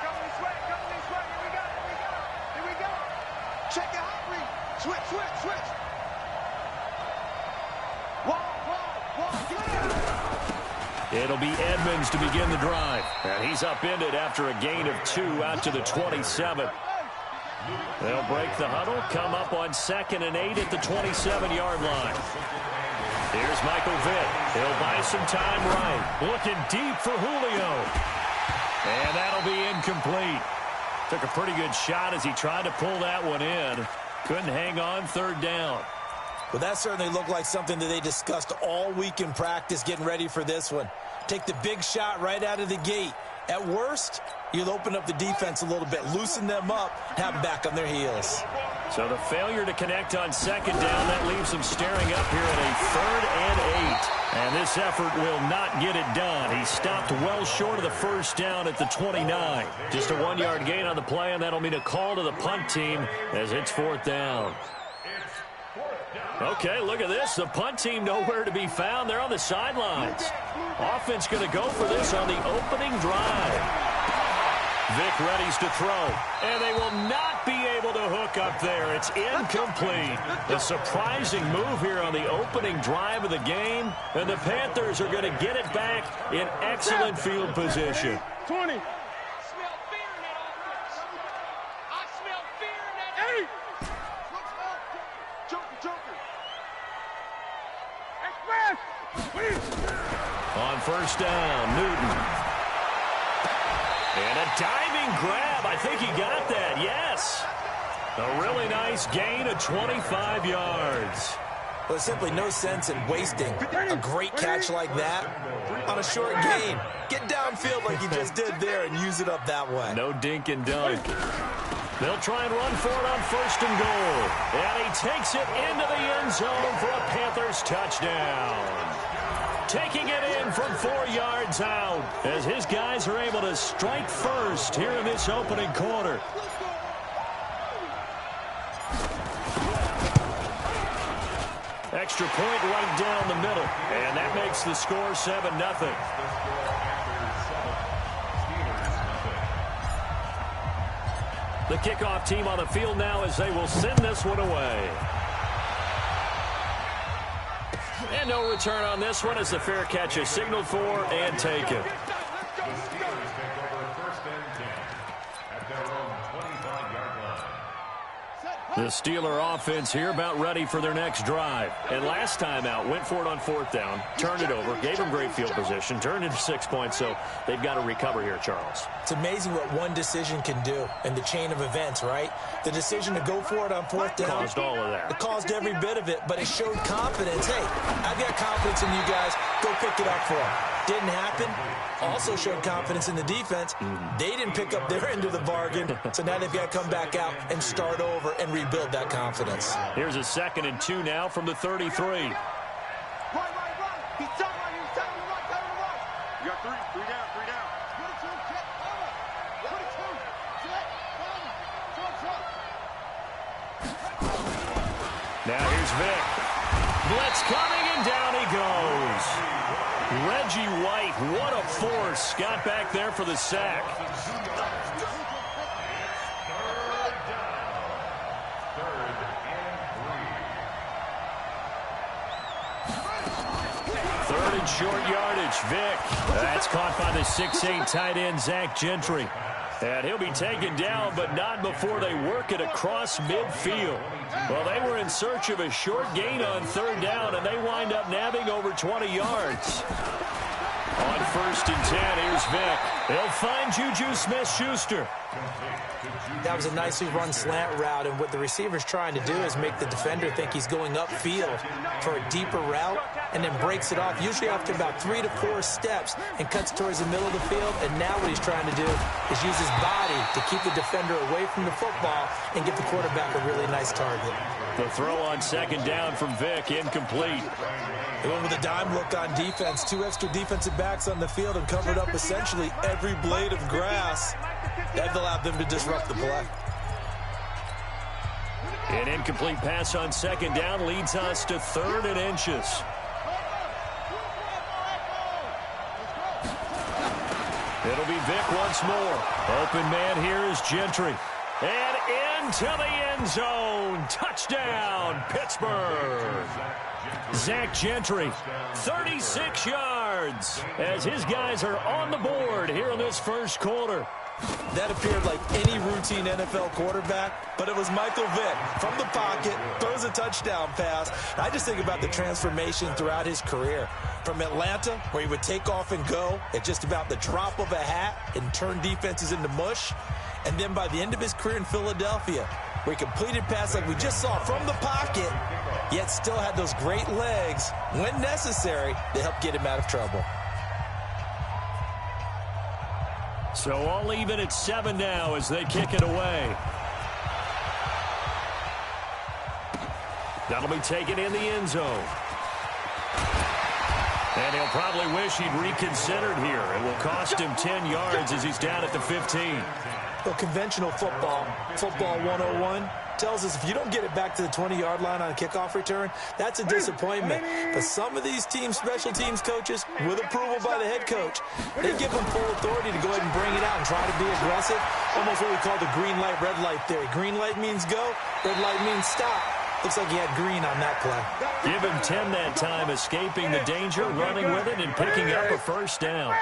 Coming this way. Coming this way. Here we go. Here we go. Here we go. Check it out, Reed. Switch, switch, switch. It'll be Edmonds to begin the drive. And he's upended after a gain of 2 out to the 27. They'll break the huddle, come up on 2nd and 8 at the 27-yard line. Here's Michael Vick. He'll buy some time right. Looking deep for Julio. And that'll be incomplete. Took a pretty good shot as he tried to pull that one in. Couldn't hang on, 3rd down. Well, that certainly looked like something that they discussed all week in practice getting ready for this one. Take the big shot right out of the gate. At worst, you'll open up the defense a little bit, loosen them up, have them back on their heels. So the failure to connect on 2nd down, that leaves them staring up here at a 3rd and 8. And this effort will not get it done. He stopped well short of the 1st down at the 29. Just a 1-yard gain on the play, and that'll mean a call to the punt team as it's 4th down. Okay, look at this. The punt team nowhere to be found. They're on the sidelines. Offense going to go for this on the opening drive. Vick readies to throw, and they will not be able to hook up there. It's incomplete. A surprising move here on the opening drive of the game, and the Panthers are going to get it back in excellent field position. 20. On 1st down, Newton. And a diving grab. I think he got that, yes. A really nice gain of 25 yards. Well, there's simply no sense in wasting a great catch like that on a short gain. Get downfield like you just did there and use it up that way. No dink and dunk. They'll try and run for it on 1st and goal. And he takes it into the end zone for a Panthers touchdown. Taking it in from 4 yards out as his guys are able to strike first here in this opening quarter. Extra point right down the middle. And that makes the score 7-0. The kickoff team on the field now as they will send this one away. And no return on this one as the fair catch is signaled for and taken. The Steelers take over first and 10 at their own 25-yard line. The Steeler offense here about ready for their next drive. And last time out, went for it on fourth down, turned it over, gave them great field position, turned into 6 points, so they've got to recover here, Charles. It's amazing what one decision can do in the chain of events, right? The decision to go for it on fourth down. Caused all of that. It caused every bit of it, but it showed confidence. Hey, I've got confidence in you guys. Go pick it up for them. Didn't happen. Also showed confidence in the defense. They didn't pick up their end of the bargain, so now they've got to come back out and start over and rebuild that confidence. Here's a 2nd and 2 now from the 33. Right. He's telling him right. You got three down. 22, check, cover. 22, check, cover. Now here's Vic. Blitz coming, and down he goes. Reggie White, what a force. Got back there for the sack. Third and short yardage, Vic. That's caught by the 6'8" tight end, Zach Gentry. And he'll be taken down, but not before they work it across midfield. Well, they were in search of a short gain on third down, and they wind up nabbing over 20 yards. On 1st and 10, here's Vic. He'll find Juju Smith-Schuster. That was a nicely run slant route, and what the receiver's trying to do is make the defender think he's going upfield for a deeper route, and then breaks it off, usually after about 3 to 4 steps, and cuts towards the middle of the field. And now what he's trying to do is use his body to keep the defender away from the football and get the quarterback a really nice target. The throw on 2nd down from Vic, incomplete. They went with a dime look on defense. 2 extra defensive backs on the field and covered up essentially every blade of grass. That allowed them to disrupt the play. An incomplete pass on 2nd down leads us to 3rd and inches. It'll be Vic once more. Open man here is Gentry. And into the end zone. Touchdown, Pittsburgh. Zach Gentry, 36 yards, as his guys are on the board here in this first quarter. That appeared like any routine NFL quarterback, but it was Michael Vick from the pocket, throws a touchdown pass. I just think about the transformation throughout his career. From Atlanta, where he would take off and go at just about the drop of a hat and turn defenses into mush. And then by the end of his career in Philadelphia, where he completed passes like we just saw from the pocket, yet still had those great legs, when necessary, to help get him out of trouble. So all even at 7 now as they kick it away. That'll be taken in the end zone. And he'll probably wish he'd reconsidered here. It will cost him 10 yards as he's down at the 15. Well, conventional football 101, tells us if you don't get it back to the 20-yard line on a kickoff return, that's a disappointment. But some of these teams, special teams coaches, with approval by the head coach, they give them full authority to go ahead and bring it out and try to be aggressive. Almost what we call the green light, red light theory. Green light means go, red light means stop. Looks like he had green on that play. Give him 10 that time, escaping the danger, running with it, and picking up a first down.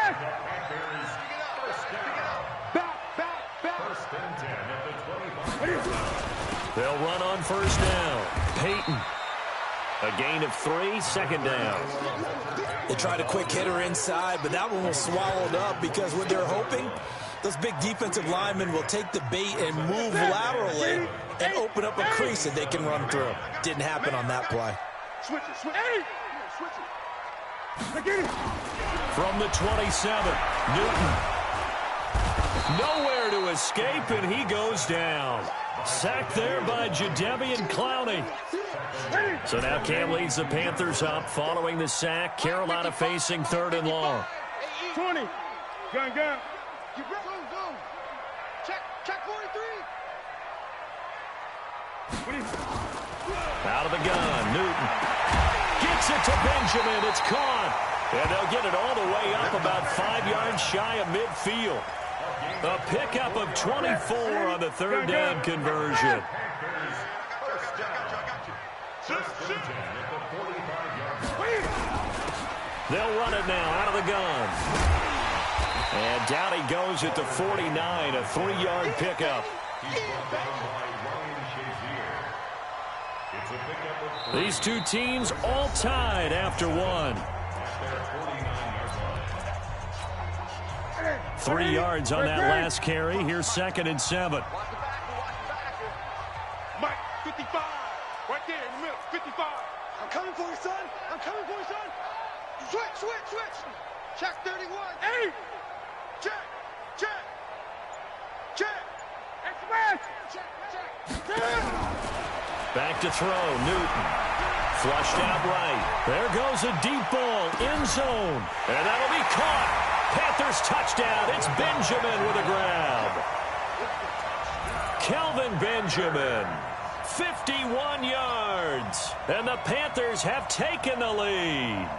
They'll run on first down. Peyton. A gain of 3, 2nd down. They tried a quick hitter inside, but that one was swallowed up because what they're hoping, those big defensive linemen will take the bait and move laterally and open up a crease that they can run through. Didn't happen on that play. Switch it. From the 27, Newton. Nowhere to escape, and he goes down. Sacked there by Jadeveon Clowney. So now Cam leads the Panthers up following the sack. Carolina facing 3rd and long. 20. Gun. Check 43. Out of the gun, Newton. Gets it to Benjamin. It's caught. And they'll get it all the way up about 5 yards shy of midfield. A pickup of 24 on the third down conversion. They'll run it now out of the gun. And down he goes at the 49, a 3-yard pickup. These two teams all tied after one. 3 yards on that last carry. Here's 2nd and 7. Mike, 55. Right there in the middle, 55. I'm coming for you, son. I'm coming for you, son. Switch. Check 31. Hey! Check. Express! Check. Back to throw, Newton. Flushed out right. There goes a deep ball, end zone. And that'll be caught. Panthers touchdown. It's Benjamin with a grab. Kelvin Benjamin, 51 yards. And the Panthers have taken the lead.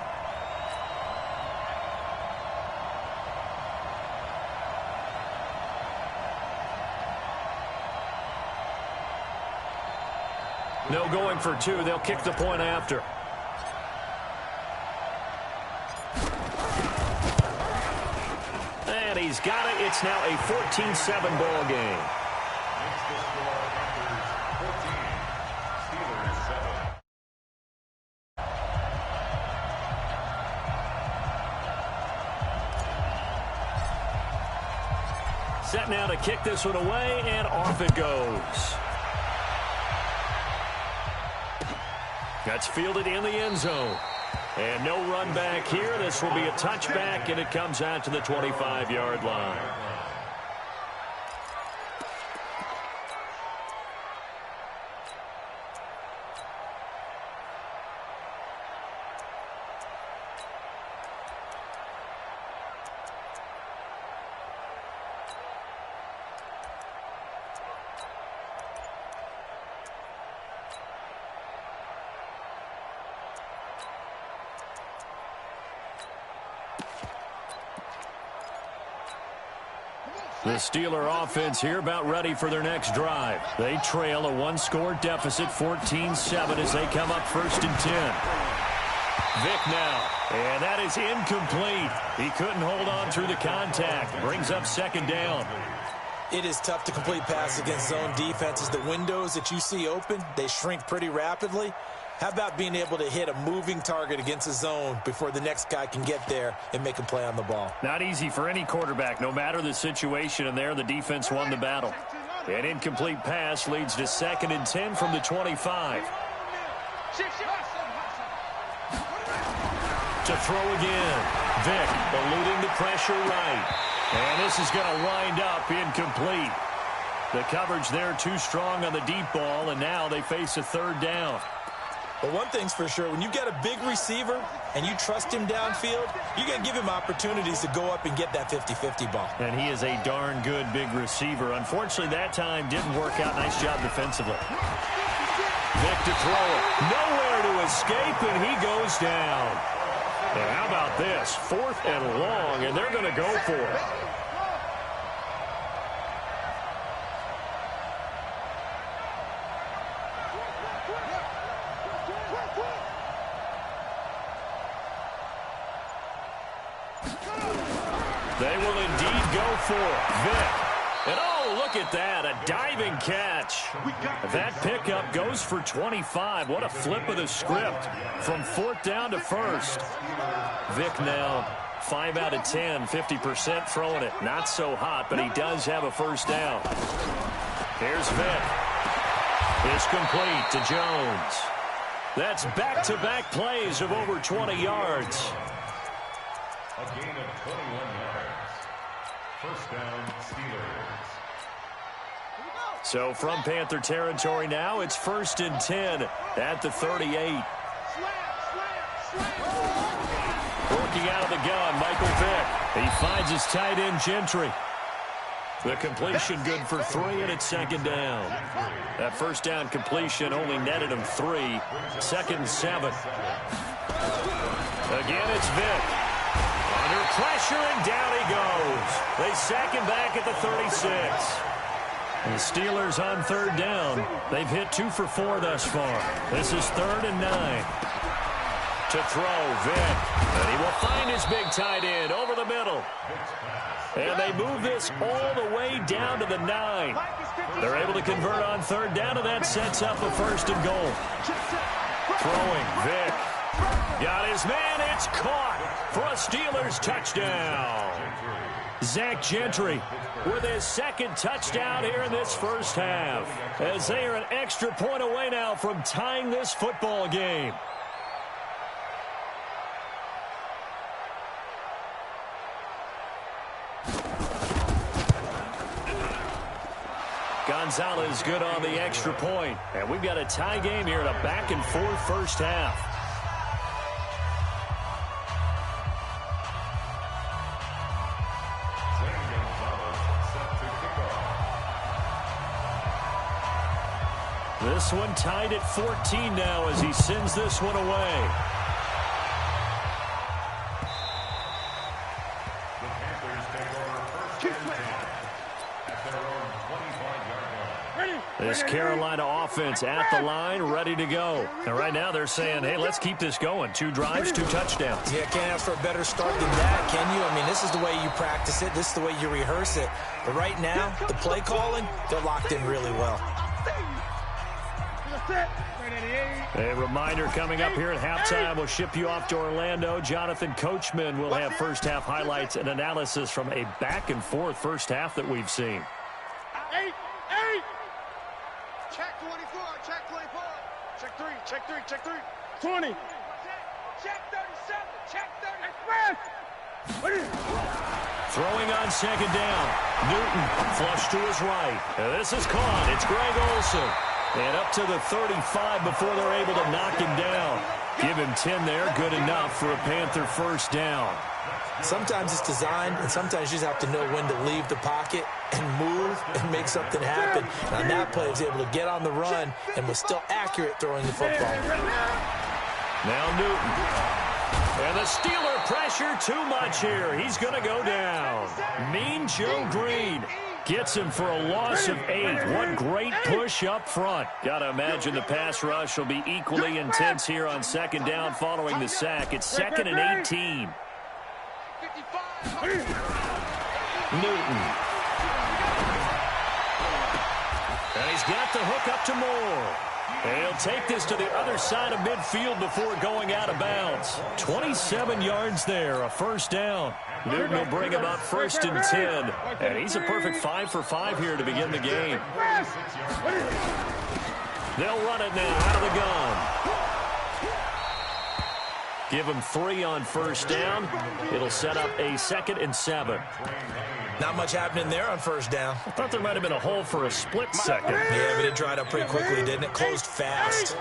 No going for 2. They'll kick the point after. And he's got it. It's now a 14-7 ball game. Set now to kick this one away, and off it goes. That's fielded in the end zone. And no run back here. This will be a touchback, and it comes out to the 25-yard line. The Steeler offense here about ready for their next drive. They trail a 1-score deficit, 14-7, as they come up 1st and 10. Vick now, and that is incomplete. He couldn't hold on through the contact. Brings up 2nd down. It is tough to complete passes against zone defenses. The windows that you see open, they shrink pretty rapidly. How about being able to hit a moving target against a zone before the next guy can get there and make a play on the ball? Not easy for any quarterback, no matter the situation, and there the defense won the battle. An incomplete pass leads to 2nd and 10 from the 25. To throw again. Vick eluding the pressure right. And this is going to wind up incomplete. The coverage there too strong on the deep ball, and now they face a 3rd down. But one thing's for sure, when you get a big receiver and you trust him downfield, you're going to give him opportunities to go up and get that 50-50 ball. And he is a darn good big receiver. Unfortunately, that time didn't work out. Nice job defensively. Vick to throw it. Nowhere to escape, and he goes down. And how about this? 4th and long, and they're going to go for it. They will indeed go for it. Vick. And oh, look at that. A diving catch. That pickup goes for 25. What a flip of the script from 4th down to 1st. Vick now 5 out of 10, 50% throwing it. Not so hot, but he does have a 1st down. Here's Vick. It's complete to Jones. That's back-to-back plays of over 20 yards. A gain of 21 yards. 1st down, Steelers. So from Panther territory now, it's 1st and 10 at the 38. Working out of the gun, Michael Vick. He finds his tight end, Gentry. The completion good for 3, and it's 2nd down. That 1st down completion only netted him 3. 2nd and 7. Again, it's Vick. Under pressure, and down he goes. They sack him back at the 36. The Steelers on third down. They've hit 2 for 4 thus far. This is 3rd and 9. To throw, Vick. And he will find his big tight end over the middle. And they move this all the way down to the 9. They're able to convert on third down, and that sets up a 1st and goal. Throwing, Vick. Got his man. It's caught for a Steelers touchdown. Zach Gentry with his 2nd touchdown here in this first half, as they are an extra point away now from tying this football game. Gonzalez good on the extra point. And we've got a tie game here in a back-and-forth first half. This one tied at 14 now as he sends this one away. The Panthers take over 1st and 10 at their own 25-yard line. This Carolina offense at the line, ready to go. And right now they're saying, hey, let's keep this going. 2 drives, 2 touchdowns. Yeah, can't ask for a better start than that, can you? I mean, this is the way you practice it. This is the way you rehearse it. But right now, the play calling, they're locked in really well. A reminder coming up here at halftime. We'll ship you off to Orlando. Jonathan Coachman will have first half highlights and analysis from a back-and-forth first half that we've seen. 8. Check 24. Check 24. Check 3. Check 3. Check 3. 20. Check 37. Check 30. Throwing on 2nd down. Newton flush to his right. And this is caught. It's Greg Olsen. And up to the 35 before they're able to knock him down. Give him 10 there. Good enough for a Panther first down. Sometimes it's designed, and sometimes you just have to know when to leave the pocket and move and make something happen. And on that play, he was able to get on the run and was still accurate throwing the football. Now Newton. And the Steeler pressure too much here. He's going to go down. Mean Joe Green gets him for a loss of 8. What great push up front. Got to imagine the pass rush will be equally intense here on 2nd down following the sack. It's 2nd and 18. Newton. And he's got the hook up to Moore. And he'll take this to the other side of midfield before going out of bounds. 27 yards there, a first down. Newton will bring him up 1st and 10. And he's a perfect 5 for 5 here to begin the game. They'll run it now out of the gun. Give him 3 on first down. It'll set up a 2nd and 7. Not much happening there on first down. I thought there might have been a hole for a split second. Yeah, but it dried up pretty quickly, didn't it? Closed fast.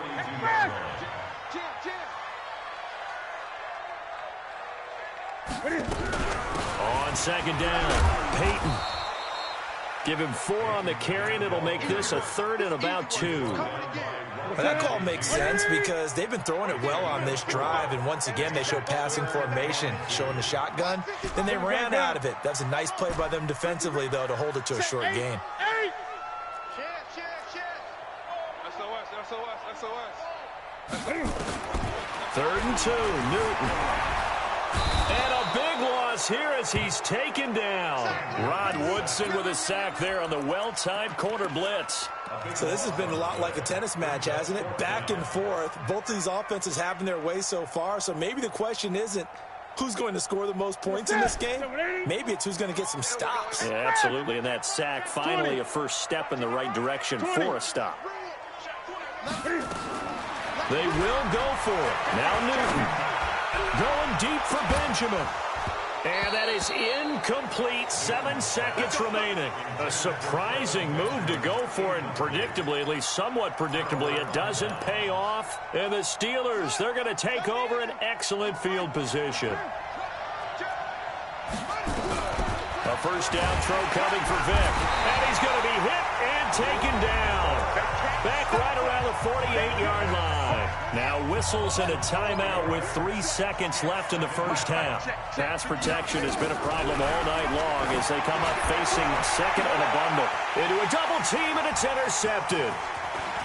On 2nd down, Peyton. Give him 4 on the carry, and it'll make this a 3rd and about 2. Well, that call makes sense because they've been throwing it well on this drive, and once again they show passing formation, showing the shotgun. Then they ran out of it. That's a nice play by them defensively, though, to hold it to a short gain. SOS. 3rd and 2, Newton. And a big loss here as he's taken down. Rod Woodson with a sack there on the well-timed corner blitz. So this has been a lot like a tennis match, hasn't it? Back and forth. Both of these offenses having their way so far. So maybe the question isn't who's going to score the most points in this game. Maybe it's who's going to get some stops. Yeah, absolutely. And that sack, finally a first step in the right direction for a stop. They will go for it. Now Newton going deep for Benjamin. And that is incomplete. 7 seconds remaining. A surprising move to go for it. And predictably, at least somewhat predictably, it doesn't pay off. And the Steelers, they're going to take over an excellent field position. A A first down throw coming for Vic. And he's going to be hit and taken down. Back right around the 48-yard line. Now whistles and a timeout with 3 seconds left in the first half. Pass protection has been a problem all night long as they come up facing second and a bundle. Into a double team, and it's intercepted.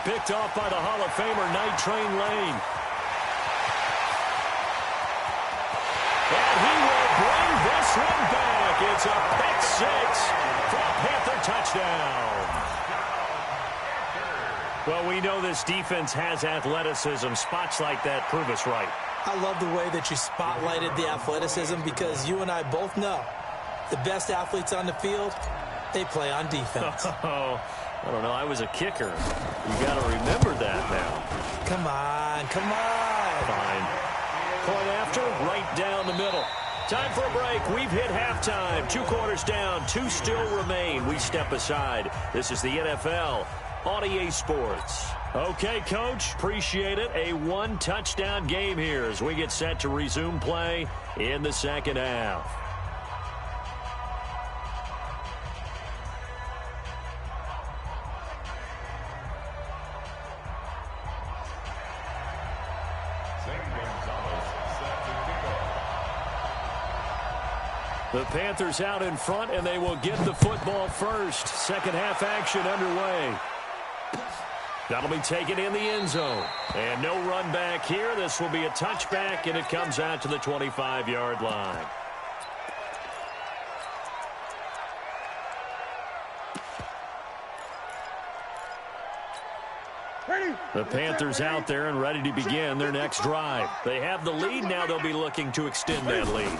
Picked off by the Hall of Famer Night Train Lane. And he will bring this one back. It's a pick six for a Panther touchdown. Well, we know this defense has athleticism. Spots like that prove us right. I love the way that you spotlighted the athleticism because you and I both know the best athletes on the field, they play on defense. Oh, I don't know. I was a kicker. You got to remember that now. Come on, come on. Fine. Point after, right down the middle. Time for a break. We've hit halftime. 2 quarters down. 2 still remain. We step aside. This is the NFL on EA Sports. Okay, Coach. Appreciate it. A 1-touchdown game here as we get set to resume play in the second half. The Panthers out in front, and they will get the football first. Second half action underway. That'll be taken in the end zone. And no run back here. This will be a touchback, and it comes out to the 25-yard line. The Panthers out there and ready to begin their next drive. They have the lead. Now they'll be looking to extend that lead.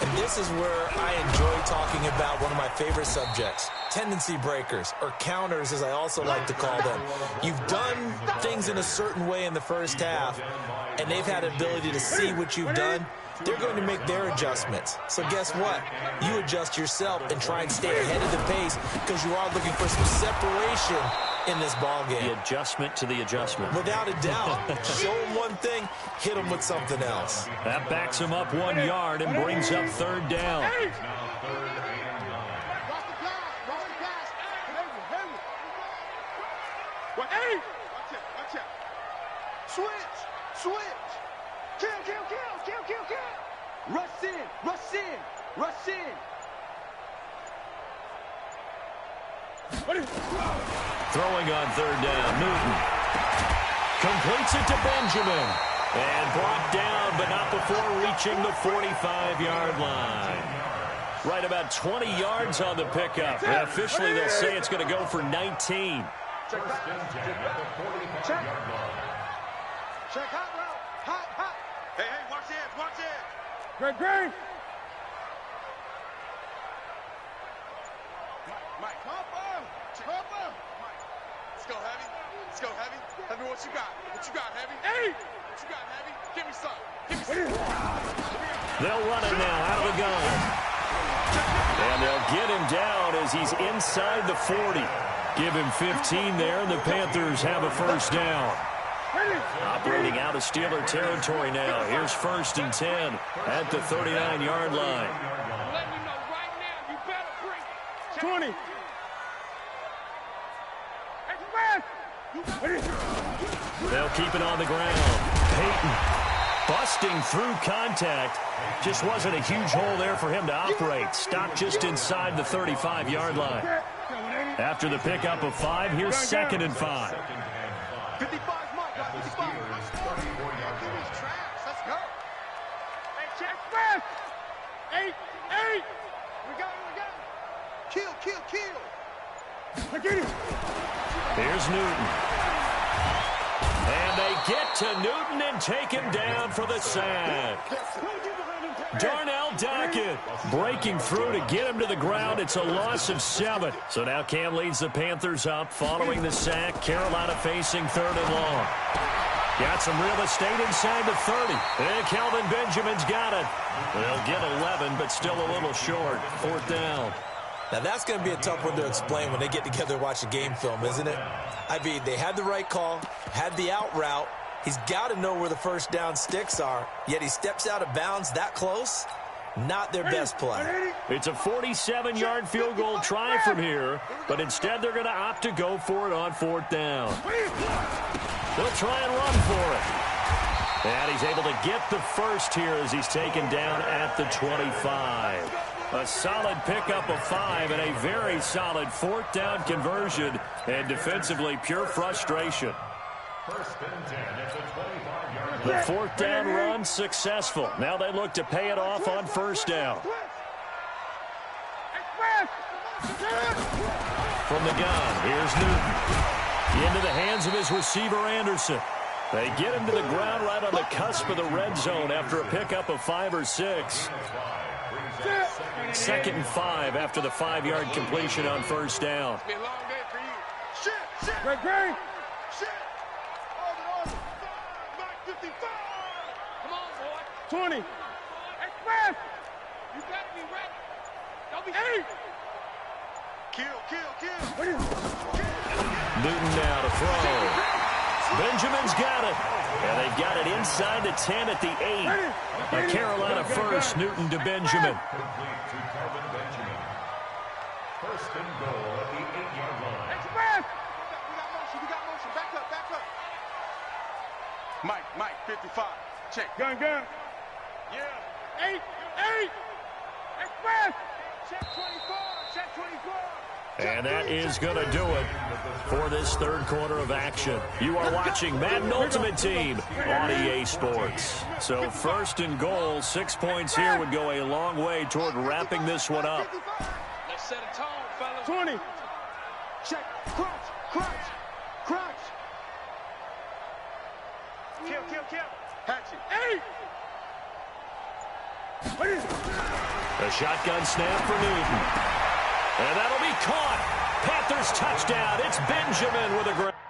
And this is where I enjoy talking about one of my favorite subjects, tendency breakers, or counters as I also like to call them. You've done things in a certain way in the first half, and they've had the ability to see what you've done. They're going to make their adjustments. So guess what? You adjust yourself and try and stay ahead of the pace because you are looking for some separation in this ball game. The adjustment to the adjustment. Without a doubt. Show them one thing, hit them with something else. That backs him up 1 yard and brings up third down. Switch. Kill. Rush in. Throwing on third down, Newton. Completes it to Benjamin. And brought down, but not before reaching the 45-yard line. Right about 20 yards on the pickup. And officially, they'll say it's going to go for 19. Check hot route. Hot. Hey, watch it. Great. Mike, come on. Mike, let's go, Heavy. Heavy, what you got, Heavy? Hey! What you got, Heavy? Give me some. They'll run it now out of the gun. And they'll get him down as he's inside the 40. Give him 15 there, and the Panthers have a first down. Operating out of Steeler territory now. Here's 1st and 10 at the 39-yard line. Let me know right now, you better bring it. 20. They'll keep it on the ground. Peyton busting through contact. Just wasn't a huge hole there for him to operate. Stopped just inside the 35-yard line. After the pickup of 5, here's 2nd and 5. 55. Let's go. Hey, check first. 8. We got it. Kill. Here's Newton. And they get to Newton and take him down for the sack. Darnell Dockett breaking through to get him to the ground. It's a loss of 7. So now Cam leads the Panthers up following the sack. Carolina facing 3rd and long. Got some real estate inside the 30. And Kelvin Benjamin's got it. They'll get 11, but still a little short. 4th down. Now, that's going to be a tough one to explain when they get together and watch a game film, isn't it? I mean, they had the right call, had the out route. He's got to know where the first down sticks are, yet he steps out of bounds that close. Not their best play. It's a 47-yard field goal try from here, but instead they're going to opt to go for it on 4th down. They'll try and run for it. And he's able to get the first here as he's taken down at the 25. A solid pickup of 5 and a very solid 4th down conversion, and defensively pure frustration. First and 10 at the 25-yard The 4th down run successful. Now they look to pay it off on 1st down. From the gun, here's Newton. Into the hands of his receiver, Anderson. They get him to the ground right on the cusp of the red zone after a pickup of 5 or 6. 2nd and 5 after the 5-yard completion on 1st down. It's been a long day for you. Great. Order. 55. Come on, boy. 20. Express. You got to be ready. Don't be 8. Kill. Newton now to throw. Benjamin's got it. And they've got it inside the 10 at the 8. A Carolina first, Newton to Benjamin. complete to Calvin Benjamin. First and goal at the 8-yard line. Express. We got motion. Back up. Mike, 55. Check. Gun. Yeah. 8. Express. Check 24. And that is going to do it for this 3rd quarter of action. You are watching Madden Ultimate Team on EA Sports. So 1st and goal, 6 points here would go a long way toward wrapping this one up. Let's set a tone, fellas. 20. Check. Crunch. Kill. Hatchet. 8. A shotgun snap for Newton. And that'll be caught. Panthers touchdown. It's Benjamin with a great.